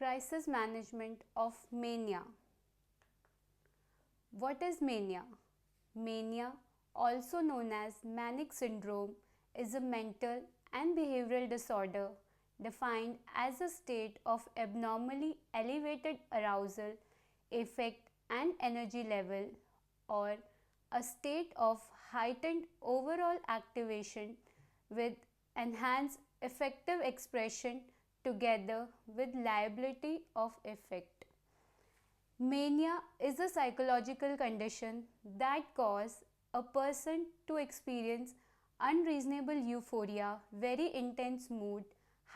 Crisis management of mania. What is mania? Mania, also known as manic syndrome, is a mental and behavioral disorder defined as a state of abnormally elevated arousal, affect, and energy level, or a state of heightened overall activation with enhanced effective expression together with liability of effect. Mania is a psychological condition that causes a person to experience unreasonable euphoria, very intense mood,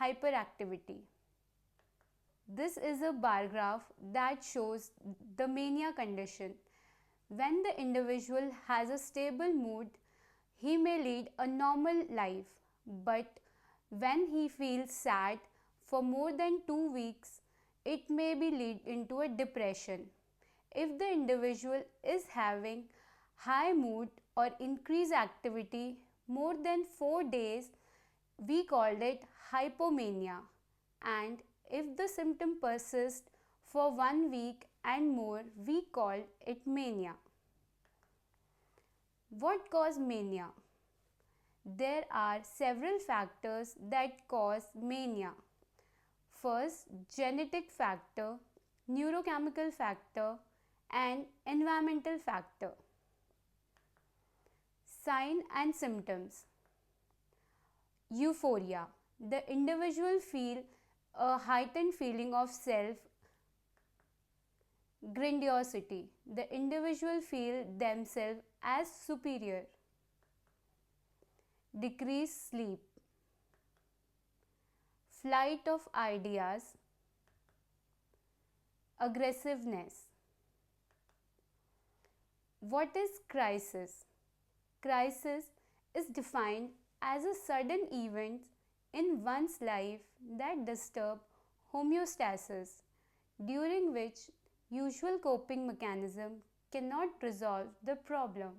hyperactivity. This is a bar graph that shows the mania condition. When the individual has a stable mood, he may lead a normal life, but when he feels sad for more than 2 weeks, it may be lead into a depression. If the individual is having high mood or increased activity more than 4 days, we called it hypomania, and if the symptom persists for 1 week and more, we call it mania. What causes mania? There are several factors that cause mania. First, genetic factor, neurochemical factor, and environmental factor. Sign and symptoms. Euphoria. The individual feel a heightened feeling of self grandiosity. The individual feel themselves as superior. Decreased sleep. Flight of ideas. Aggressiveness. What is crisis? Crisis is defined as a sudden event in one's life that disturb homeostasis, during which usual coping mechanism cannot resolve the problem.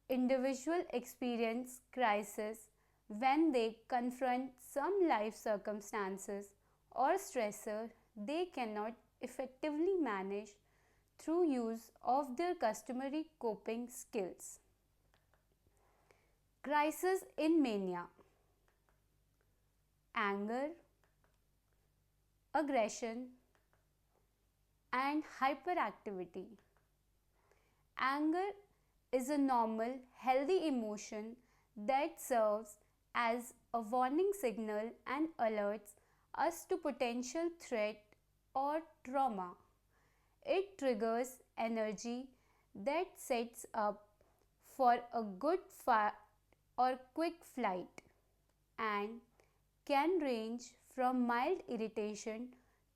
Individuals experience crisis when they confront some life circumstances or stressor they cannot effectively manage through use of their customary coping skills. Crisis in mania. Anger, aggression, and hyperactivity. Anger is a normal, healthy emotion that serves as a warning signal and alerts us to potential threat or trauma. It triggers energy that sets up for a good fight or quick flight and can range from mild irritation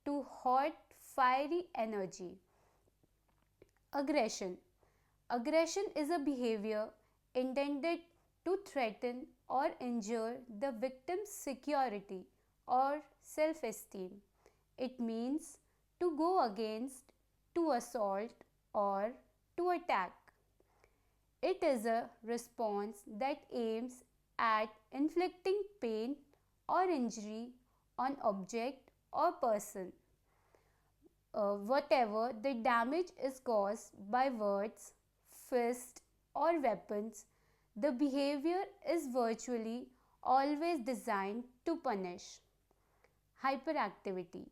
to hot, fiery energy. Aggression. Aggression is a behavior intended to threaten or injure the victim's security or self-esteem. It means to go against, to assault, or to attack. It is a response that aims at inflicting pain or injury on object or person. Whatever the damage is caused by words, fists, or weapons, the behavior is virtually always designed to punish. Hyperactivity.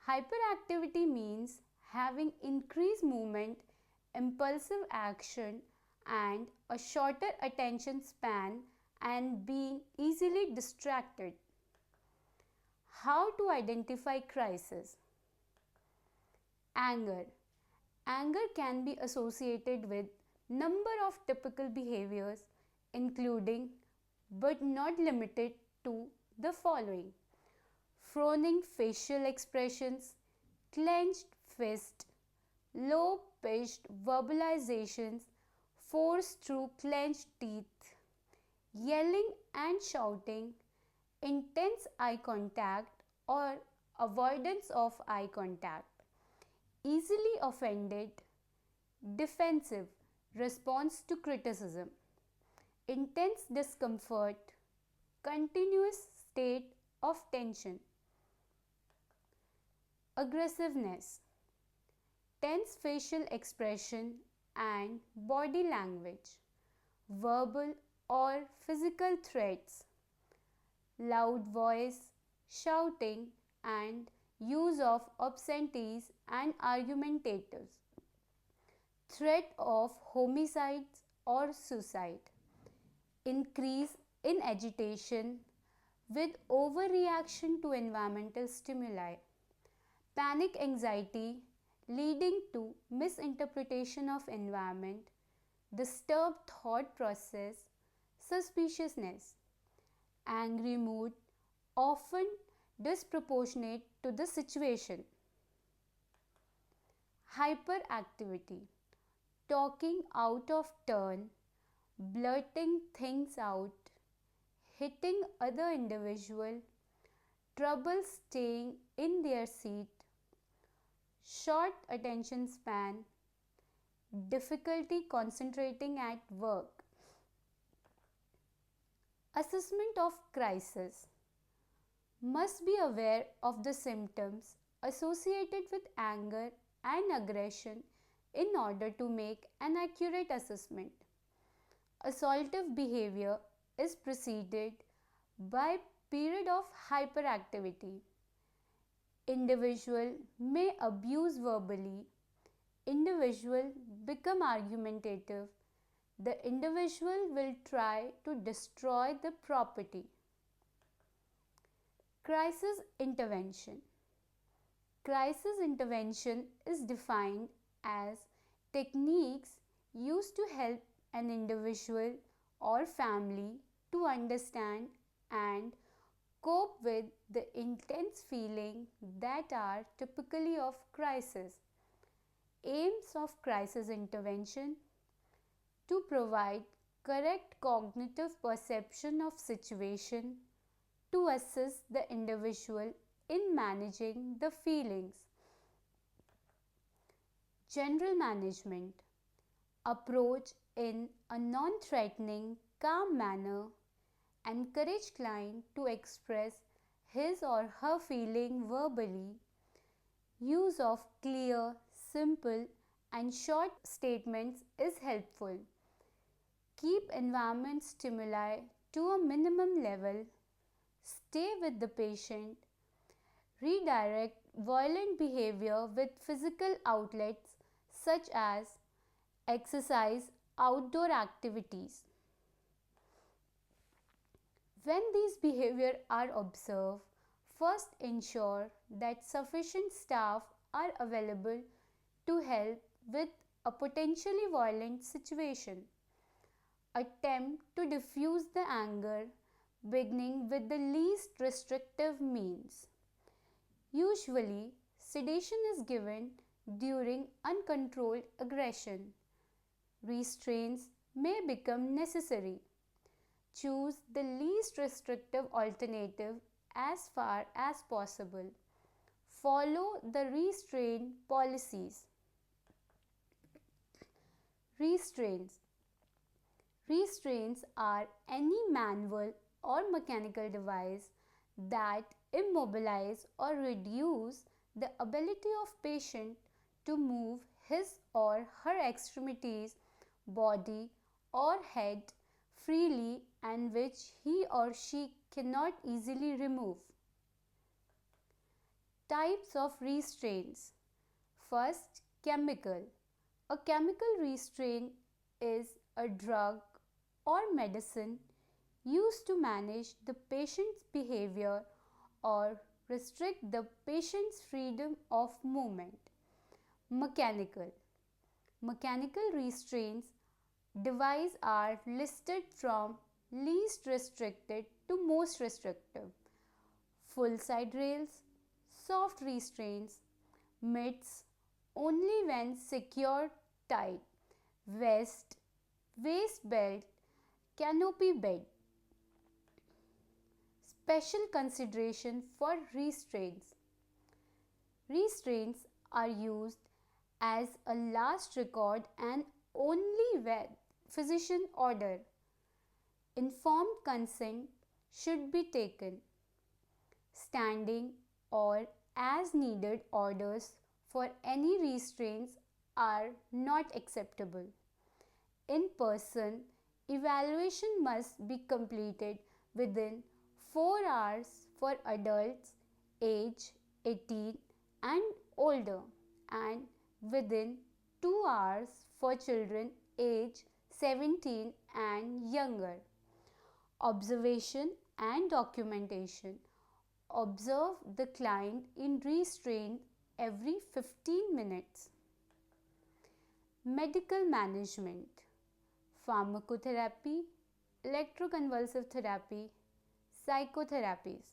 Hyperactivity means having increased movement, impulsive action, and a shorter attention span and being easily distracted. How to identify crisis? Anger. Anger can be associated with number of typical behaviors including but not limited to the following: frowning facial expressions, clenched fist, low pitched verbalizations forced through clenched teeth, yelling and shouting, intense eye contact or avoidance of eye contact, easily offended, defensive response to criticism, intense discomfort, continuous state of tension. aggressiveness, tense facial expression and body language, verbal or physical threats, loud voice, shouting, and use of obscenities and argumentatives, threat of homicides or suicide, increase in agitation with overreaction to environmental stimuli, panic anxiety leading to misinterpretation of environment, disturbed thought process, suspiciousness, angry mood often disproportionate to the situation, hyperactivity, talking out of turn, blurting things out, hitting other individual, trouble staying in their seat, short attention span, difficulty concentrating at work. Assessment of crisis must be aware of the symptoms associated with anger and aggression in order to make an accurate assessment. Assaultive behavior is preceded by period of hyperactivity. Individual may abuse verbally. Individual become argumentative. The individual will try to destroy the property. Crisis intervention. Crisis intervention is defined as techniques used to help an individual or family to understand and cope with the intense feelings that are typically of crisis. Aims of crisis intervention: to provide correct cognitive perception of situation, to assist the individual in managing the feelings. General management: approach in a non-threatening, calm manner, encourage client to express his or her feeling verbally, use of clear, simple and short statements is helpful. Keep environment stimuli to a minimum level, stay with the patient, redirect violent behavior with physical outlets such as exercise, outdoor activities. When these behaviors are observed, first ensure that sufficient staff are available to help with a potentially violent situation. Attempt to diffuse the anger beginning with the least restrictive means. Usually, sedation is given during uncontrolled aggression. Restraints may become necessary. Choose the least restrictive alternative as far as possible. Follow the restraint policies. Restraints. Restraints are any manual or mechanical device that immobilize or reduce the ability of patient to move his or her extremities, body or head freely and which he or she cannot easily remove. Types of restraints. First, chemical. A chemical restraint is a drug or medicine used to manage the patient's behavior or restrict the patient's freedom of movement. Mechanical. Mechanical restraints devices are listed from least restricted to most restrictive. Full side rails, soft restraints, mitts only when secured tight, vest, waist belt, canopy bed. Special consideration for restraints. Restraints are used as a last resort and only when physician order. Informed consent should be taken. Standing or as needed orders for any restraints are not acceptable. In person, evaluation must be completed within 4 hours for adults age 18 and older, and within 2 hours for children age 17 and younger. Observation and documentation. Observe the client in restraint every 15 minutes. Medical management. Pharmacotherapy, electroconvulsive therapy, psychotherapies.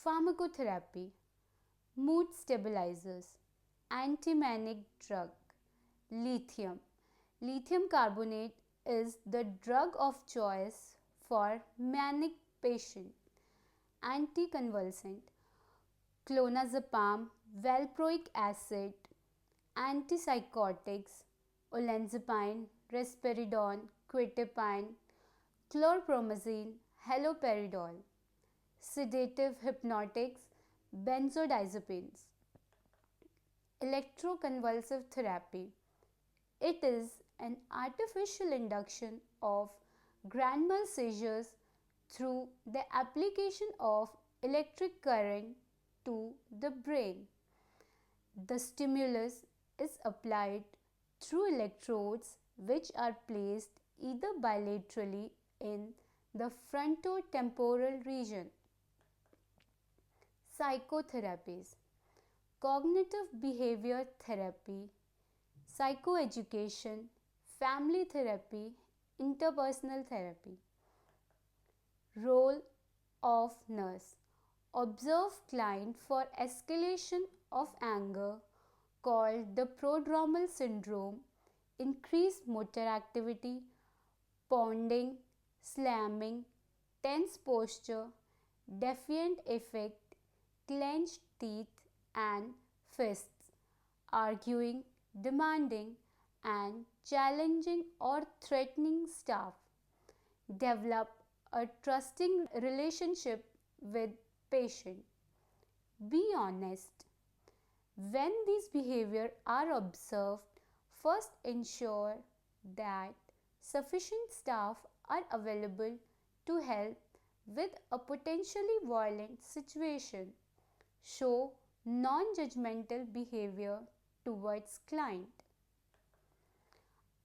Pharmacotherapy, mood stabilizers, antimanic drug, lithium. Lithium carbonate is the drug of choice for manic patient. Anticonvulsant, clonazepam, valproic acid, antipsychotics, olanzapine, risperidone, quetiapine, chlorpromazine, haloperidol, sedative hypnotics, benzodiazepines. Electroconvulsive therapy. It is an artificial induction of grand mal seizures through the application of electric current to the brain. The stimulus is applied through electrodes which are placed either bilaterally in the frontotemporal region. Psychotherapies, cognitive behavior therapy, psychoeducation, family therapy, interpersonal therapy. Role of nurse. Observe client for escalation of anger called the prodromal syndrome, increased motor activity, pounding, slamming, tense posture, defiant effect, clenched teeth and fists, arguing, demanding and challenging or threatening staff. Develop a trusting relationship with patient. Be honest. When these behaviors are observed, first ensure that sufficient staff are available to help with a potentially violent situation. Show non-judgmental behavior towards client.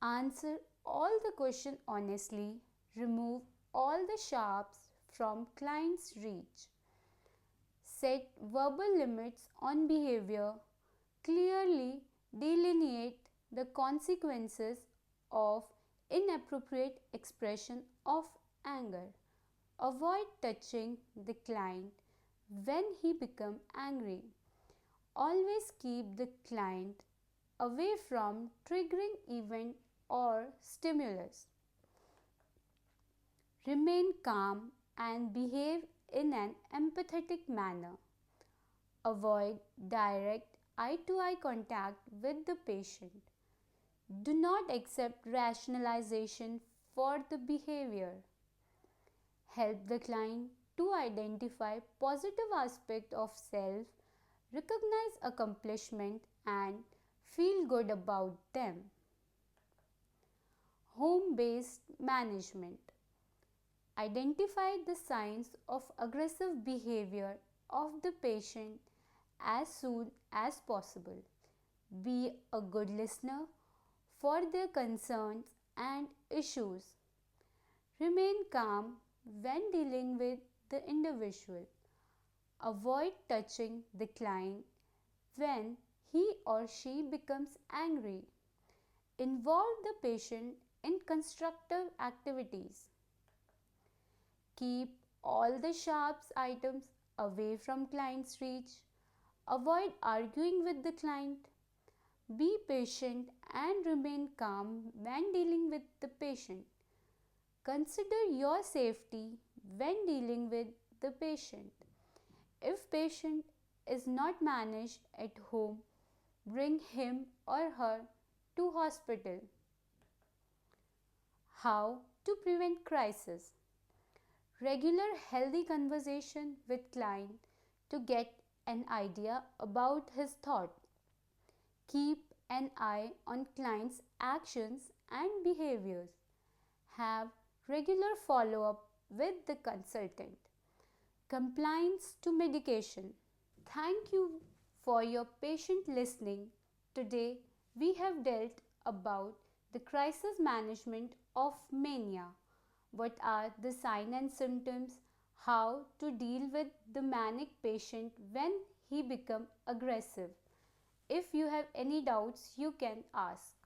Answer all the questions honestly. Remove all the sharps from client's reach. Set verbal limits on behavior. Clearly delineate the consequences of inappropriate expression of anger. Avoid touching the client when he becomes angry. Always keep the client away from triggering event or stimulus. Remain calm and behave in an empathetic manner. Avoid direct eye-to-eye contact with the patient. Do not accept rationalization for the behavior. Help the client to identify positive aspects of self, recognize accomplishment and feel good about them. Home-based management. Identify the signs of aggressive behavior of the patient as soon as possible. Be a good listener for their concerns and issues. Remain calm when dealing with the individual. Avoid touching the client when he or she becomes angry. Involve the patient in constructive activities. Keep all the sharp items away from client's reach. Avoid arguing with the client. Be patient and remain calm when dealing with the patient. Consider your safety when dealing with the patient. If patient is not managed at home, bring him or her to hospital. How to prevent crisis? Regular healthy conversation with client to get an idea about his thought. Keep an eye on clients' actions and behaviors. Have regular follow up with the consultant. Compliance to medication. Thank you for your patient listening. Today we have dealt about the crisis management of mania. What are the signs and symptoms? How to deal with the manic patient when he becomes aggressive? If you have any doubts, you can ask.